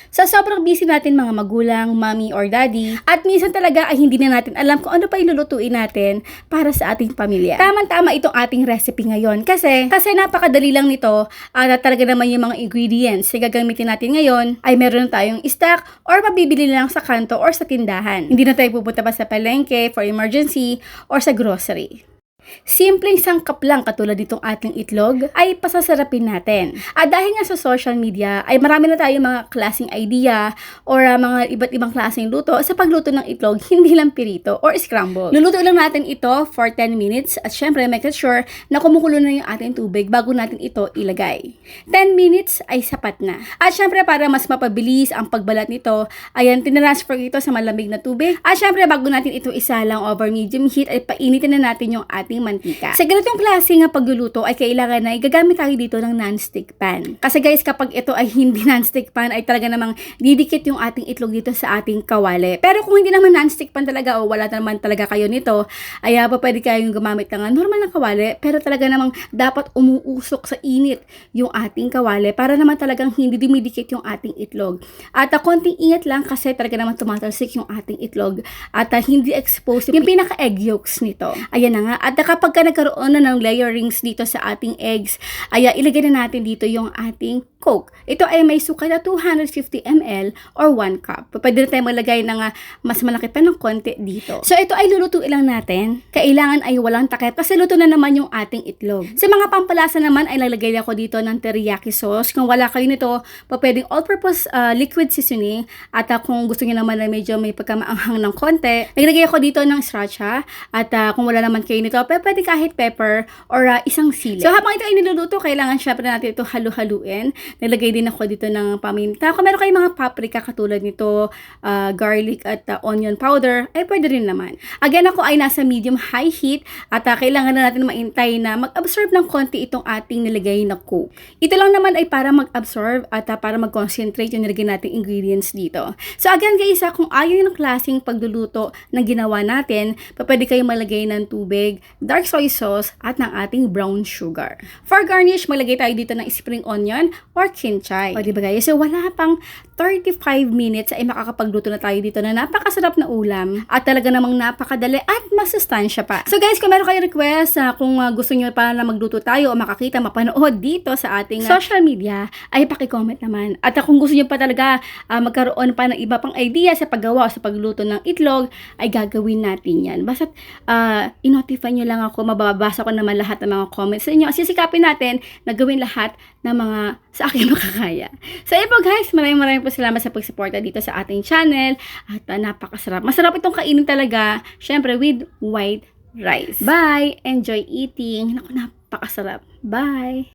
Sa sobrang busy natin mga magulang, mommy or daddy, at minsan talaga ay hindi na natin alam kung ano pa ilulutuin natin para sa ating pamilya. Tamang-tama itong ating recipe ngayon kasi napakadali lang nito at talaga naman yung mga ingredients na gagamitin natin ngayon ay meron tayong stock or mabibili lang sa kanto or sa tindahan. Hindi na tayo pupunta pa sa palengke for emergency or sa grocery. Simpleng sangkap lang katulad nitong ating itlog ay pasasarapin natin. At dahil nga sa social media ay marami na tayong mga klaseng idea or mga iba't ibang klaseng luto sa pagluto ng itlog, hindi lang pirito or scramble. Luluto lang natin ito for 10 minutes at syempre make sure na kumukulo na yung ating tubig bago natin ito ilagay. 10 minutes ay sapat na. At syempre para mas mapabilis ang pagbalat nito, ayan, tinransfer ito sa malamig na tubig. At syempre bago natin ito isalang over medium heat ay painitin na natin yung ating mantika. Sa ganitong klase nga pagluluto ay kailangan na gagamit tayo dito ng non-stick pan. Kasi guys, kapag ito ay hindi non-stick pan ay talaga namang didikit yung ating itlog dito sa ating kawali. Pero kung hindi naman non-stick pan talaga o wala naman talaga kayo nito, ay pwede kayong gumamit ng normal na kawali, pero talaga namang dapat umuusok sa init yung ating kawali para naman talagang hindi dumidikit yung ating itlog. At konting ingat lang kasi talaga naman tumatalsik yung ating itlog at hindi exposed yung pinaka-egg yolks nito. Ayan na nga. At kapag nagkaroon na ng layerings dito sa ating eggs, ay ilagay na natin dito yung ating Coke. Ito ay may sukat na 250 ml or 1 cup. Pwede na tayo maglagay ng mas malaki pa ng konti dito. So ito ay lulutuin lang natin. Kailangan ay walang takip kasi luto na naman yung ating itlog. Sa mga pampalasa naman ay lalagay ako dito ng teriyaki sauce. Kung wala kayo nito, pwedeng all-purpose liquid seasoning. At kung gusto niyo naman na medyo may pagkamaanghang ng konti, naglagay ako dito ng sriracha. At kung wala naman kayo nito, pwede kahit pepper or isang sili. So habang ito ay niluluto, kailangan syempre natin ito halu-haluin. Nilagay din ako dito ng paminta. Kung meron kayong mga paprika katulad nito, garlic at onion powder, ay pwede rin naman. Again, ako ay nasa medium-high heat at kailangan na natin maintay na mag-absorb ng konti itong ating nilagay na Coke. Ito lang naman ay para mag-absorb at para mag-concentrate yung nilagay nating ingredients dito. So again guys, kung ayaw yung klaseng pagluluto na ginawa natin, pwede kayong malagay ng tubig, dark soy sauce at ng ating brown sugar. For garnish, maglagay tayo dito ng spring onion or kinchay. O diba guys? So wala pang 35 minutes ay makakapagluto na tayo dito na napakasarap na ulam at talaga namang napakadali at masustansya pa. So guys, kung meron kayo request kung gusto niyo pa na magluto tayo o makakita, mapanood dito sa ating social media, ay paki-comment naman. At kung gusto niyo pa talaga magkaroon pa ng iba pang idea sa paggawa o sa pagluto ng itlog, ay gagawin natin yan. Basta i-notify niyo lang ako, mababasa ko naman lahat ng mga comments sa inyo. Sisikapin natin na gawin lahat ng mga sa aking makakaya. So ito guys, maraming po salamat sa pagsuporta dito sa ating channel at napakasarap. Masarap itong kainin talaga, syempre with white rice. Bye! Enjoy eating. Naku, napakasarap. Bye!